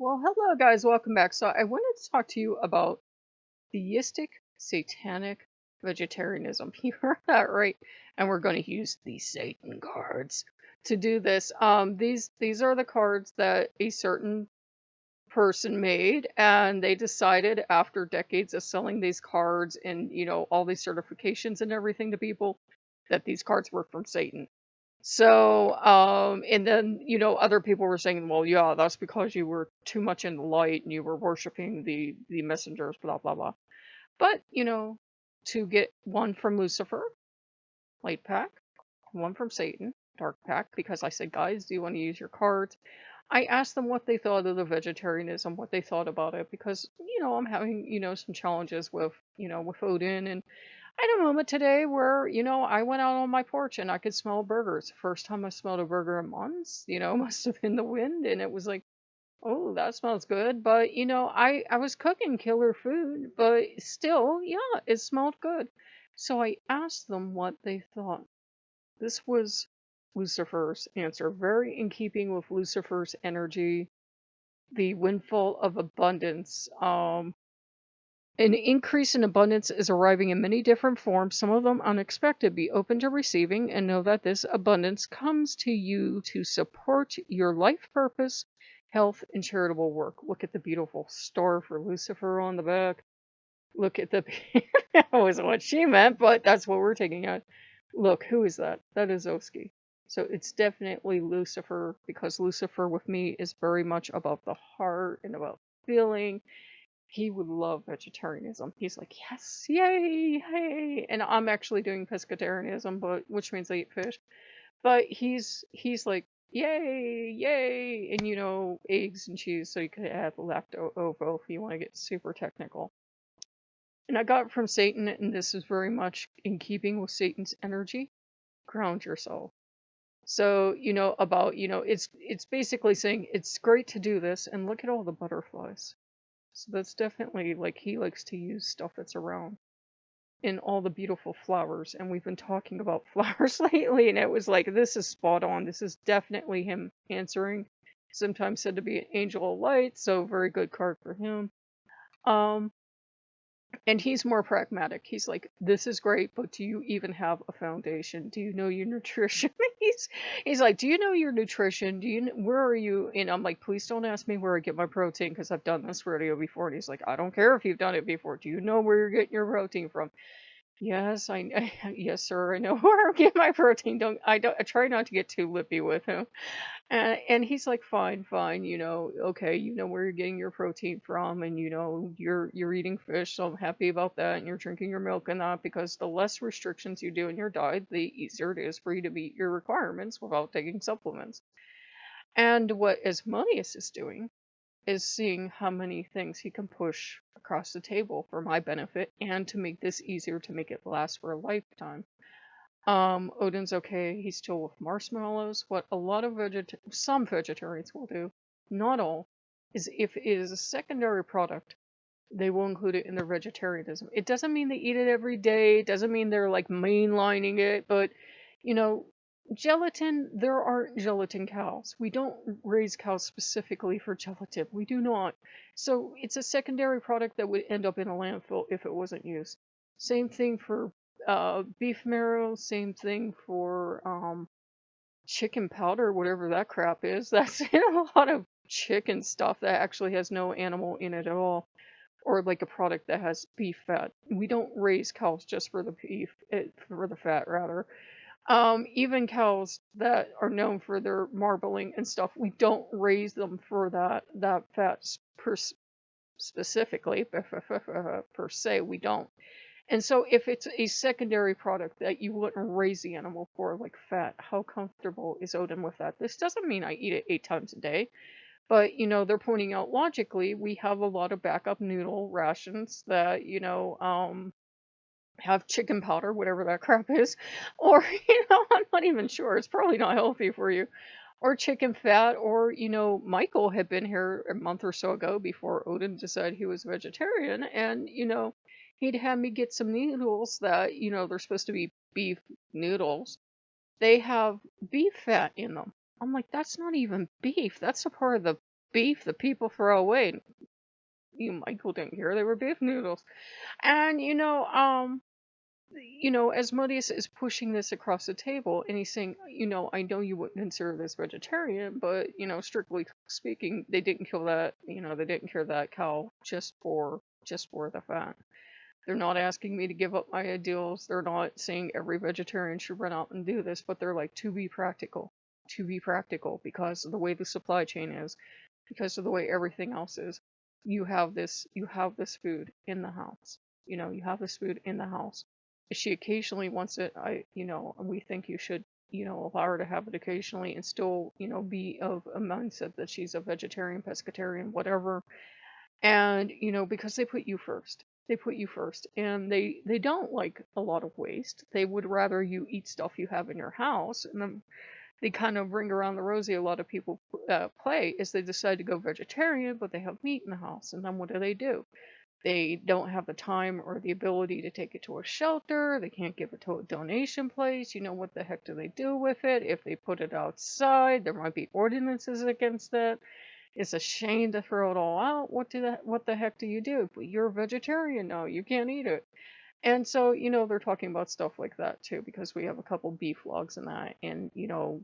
Well, hello guys, welcome back. So I wanted to talk to you about theistic, satanic vegetarianism. You heard that right. And we're going to use the Satan cards to do this. These are the cards that a certain person made, and they decided after decades of selling these cards and all these certifications and everything to people that these cards were from Satan. So, and then, other people were saying, well, yeah, that's because you were too much in the light and you were worshiping the messengers, blah, blah, blah. But, to get one from Lucifer, light pack, one from Satan, dark pack, because I said, guys, do you want to use your cards? I asked them what they thought of the vegetarianism, what they thought about it, because, I'm having, some challenges with Odin, and I had a moment today where, I went out on my porch and I could smell burgers. First time I smelled a burger in months, must have been the wind. And it was like, oh, that smells good. But, I was cooking killer food, but still, yeah, it smelled good. So I asked them what they thought. This was Lucifer's answer, very in keeping with Lucifer's energy, the windfall of abundance. An increase in abundance is arriving in many different forms, some of them unexpected. Be open to receiving and know that this abundance comes to you to support your life purpose, health, and charitable work. Look at the beautiful star for Lucifer on the back. Look at the. That wasn't what she meant, but that's what we're taking out. Look, who is that? That is Oski. So it's definitely Lucifer, because Lucifer with me is very much about the heart and about feeling. He would love vegetarianism. He's like, yes, yay, hey. And I'm actually doing pescatarianism, but which means I eat fish. But he's like, yay, yay, and eggs and cheese, so you could add lacto-ovo if you want to get super technical. And I got it from Satan, and this is very much in keeping with Satan's energy. Ground yourself. So, it's basically saying it's great to do this, and look at all the butterflies. So that's definitely, like, he likes to use stuff that's around in all the beautiful flowers. And we've been talking about flowers lately, and it was like, this is spot on. This is definitely him answering. Sometimes said to be an angel of light, so very good card for him. And he's more pragmatic. He's like, this is great, but do you even have a foundation? Do you know your nutrition? he's like, do you know your nutrition? Where are you? And I'm like, please don't ask me where I get my protein, because I've done this rodeo before. And he's like, I don't care if you've done it before. Do you know where you're getting your protein from? Yes, yes, sir. I know where I get my protein. I try not to get too lippy with him. And he's like, fine, fine, okay, you know where you're getting your protein from, and you're eating fish, so I'm happy about that, and you're drinking your milk and that, because the less restrictions you do in your diet, the easier it is for you to meet your requirements without taking supplements. And what Asmodeus is doing is seeing how many things he can push across the table for my benefit, and to make this easier, to make it last for a lifetime. Odin's okay. He's chill with marshmallows. What a lot of some vegetarians will do, not all, is if it is a secondary product, they will include it in their vegetarianism. It doesn't mean they eat it every day. It doesn't mean they're like mainlining it, but gelatin, there aren't gelatin cows. We don't raise cows specifically for gelatin. We do not. So it's a secondary product that would end up in a landfill if it wasn't used. Same thing for beef marrow, same thing for chicken powder, whatever that crap is. That's in a lot of chicken stuff that actually has no animal in it at all. Or like a product that has beef fat. We don't raise cows just for the beef, for the fat rather. Even cows that are known for their marbling and stuff, we don't raise them for that fat specifically, per se, we don't. And so if it's a secondary product that you wouldn't raise the animal for, like fat, how comfortable is Odin with that? This doesn't mean I eat it 8 times a day, but they're pointing out logically we have a lot of backup noodle rations that, have chicken powder, whatever that crap is, or, I'm not even sure. It's probably not healthy for you. Or chicken fat, or, Michael had been here a month or so ago before Odin decided he was vegetarian, and, he'd had me get some noodles that, they're supposed to be beef noodles. They have beef fat in them. I'm like, that's not even beef. That's a part of the beef that people throw away. Michael didn't care they were beef noodles. And Asmodeus is pushing this across the table, and he's saying, I know you wouldn't consider this vegetarian, but strictly speaking, they didn't kill that, they didn't kill that cow just for the fat. They're not asking me to give up my ideals. They're not saying every vegetarian should run out and do this, but they're like, to be practical, because of the way the supply chain is, because of the way everything else is. You have this food in the house. You have this food in the house. If she occasionally wants it, we think you should, allow her to have it occasionally and still, be of a mindset that she's a vegetarian, pescatarian, whatever. And because they put you first. They put you first, and they don't like a lot of waste. They would rather you eat stuff you have in your house. And then they kind of ring around the rosy. A lot of people play is they decide to go vegetarian, but they have meat in the house. And then what do? They don't have the time or the ability to take it to a shelter. They can't give it to a donation place. What the heck do they do with it? If they put it outside, there might be ordinances against that. It's a shame to throw it all out. What the heck do you do? But you're a vegetarian now. You can't eat it. And so, they're talking about stuff like that too, because we have a couple beef logs in that. And,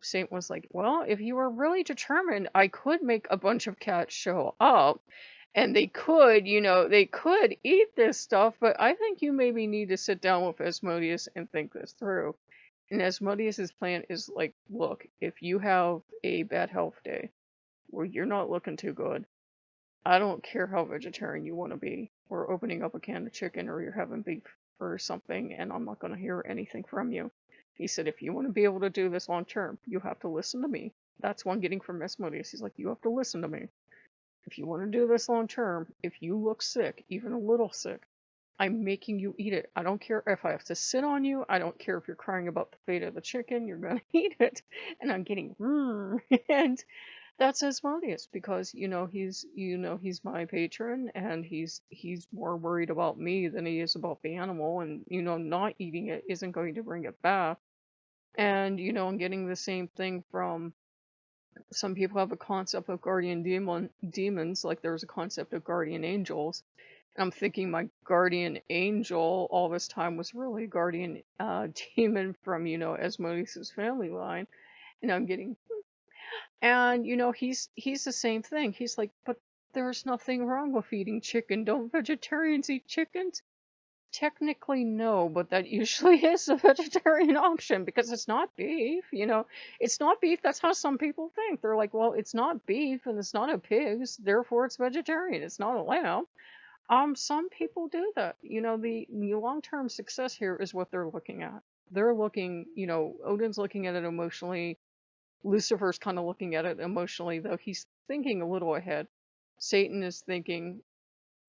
Saint was like, well, if you were really determined, I could make a bunch of cats show up and they could eat this stuff, but I think you maybe need to sit down with Asmodeus and think this through. And Asmodeus's plan is like, look, if you have a bad health day where you're not looking too good, I don't care how vegetarian you want to be. We're opening up a can of chicken or you're having beef or something, and I'm not going to hear anything from you. He said, if you want to be able to do this long term, you have to listen to me. That's what I'm getting from Asmodeus. He's like, you have to listen to me. If you want to do this long term, if you look sick, even a little sick, I'm making you eat it. I don't care if I have to sit on you. I don't care if you're crying about the fate of the chicken. You're going to eat it. And I'm getting, and that's Asmodeus, because he's my patron, and he's more worried about me than he is about the animal, and not eating it isn't going to bring it back. And I'm getting the same thing from some people. Have a concept of guardian demons, like there's a concept of guardian angels. And I'm thinking my guardian angel all this time was really a guardian demon from Asmodeus's family line. And I'm getting, and he's the same thing. He's like, but there's nothing wrong with eating chicken. Don't vegetarians eat chickens? Technically, no, but that usually is a vegetarian option because it's not beef. It's not beef. That's how some people think. They're like, well, it's not beef and it's not a pig's, therefore it's vegetarian. It's not a lamb. Some people do that. The long-term success here is what they're looking at. They're looking, Odin's looking at it emotionally. Lucifer's kind of looking at it emotionally, though he's thinking a little ahead. Satan is thinking,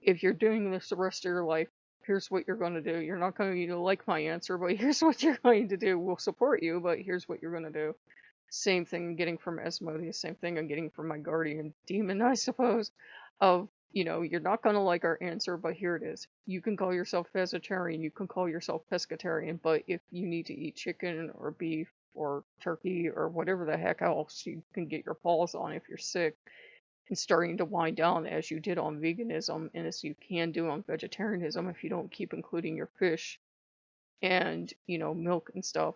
if you're doing this the rest of your life, here's what you're going to do. You're not going to like my answer, but here's what you're going to do. We'll support you, but here's what you're going to do. Same thing I'm getting from Asmodeus, same thing I'm getting from my guardian demon, I suppose, of, you're not going to like our answer, but here it is. You can call yourself vegetarian, you can call yourself pescatarian, but if you need to eat chicken or beef or turkey or whatever the heck else you can get your paws on if you're sick, and starting to wind down as you did on veganism and as you can do on vegetarianism if you don't keep including your fish and milk and stuff,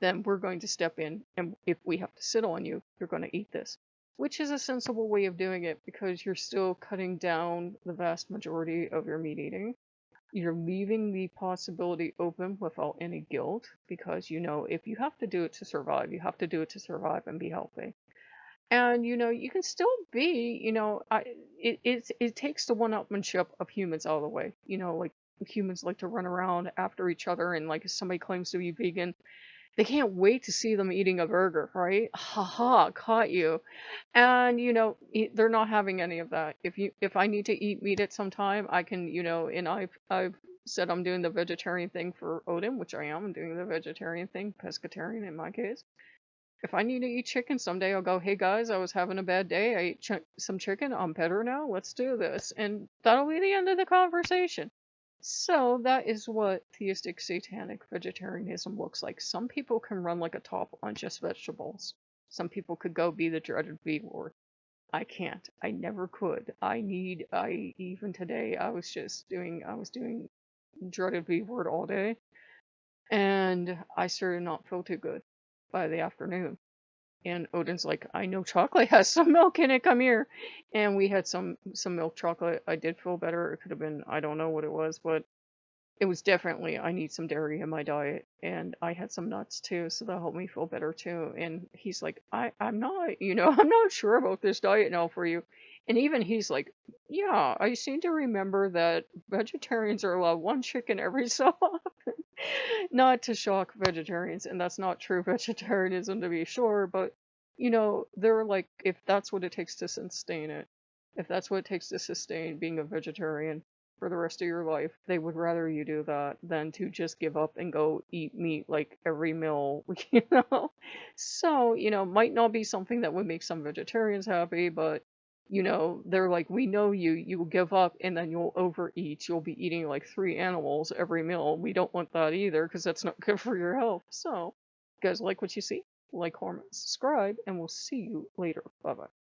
then we're going to step in, and if we have to sit on you, you're going to eat this, which is a sensible way of doing it because you're still cutting down the vast majority of your meat eating. You're leaving the possibility open without any guilt because if you have to do it to survive, you have to do it to survive and be healthy. And you can still be, it takes the one-upmanship of humans out of the way. Like humans like to run around after each other, and like if somebody claims to be vegan, they can't wait to see them eating a burger, right? Haha, caught you. And they're not having any of that. If I need to eat meat at some time, I can, and I've said I'm doing the vegetarian thing for Odin, which I am. I'm doing the vegetarian thing, pescatarian in my case. If I need to eat chicken someday, I'll go, hey guys, I was having a bad day. I ate some chicken. I'm better now. Let's do this. And that'll be the end of the conversation. So that is what theistic satanic vegetarianism looks like. Some people can run like a top on just vegetables. Some people could go be the dreaded V Lord. I can't. I never could. Even today, I was doing dreaded B word all day, and I started not feel too good by the afternoon. And Odin's like, I know chocolate has some milk in it, come here. And we had some milk chocolate. I did feel better. It could have been, I don't know what it was, but it was definitely, I need some dairy in my diet. And I had some nuts too, so that helped me feel better too. And he's like, I'm not, I'm not sure about this diet now for you. And even he's like, yeah, I seem to remember that vegetarians are allowed one chicken every so often. Not to shock vegetarians, and that's not true vegetarianism to be sure, but they're like, if that's what it takes to sustain it, if that's what it takes to sustain being a vegetarian for the rest of your life, they would rather you do that than to just give up and go eat meat like every meal, you know? So, might not be something that would make some vegetarians happy, but they're like, we know you will give up and then you'll overeat. You'll be eating like 3 animals every meal. We don't want that either because that's not good for your health. So, you guys like what you see? Like, comment, subscribe, and we'll see you later. Bye bye.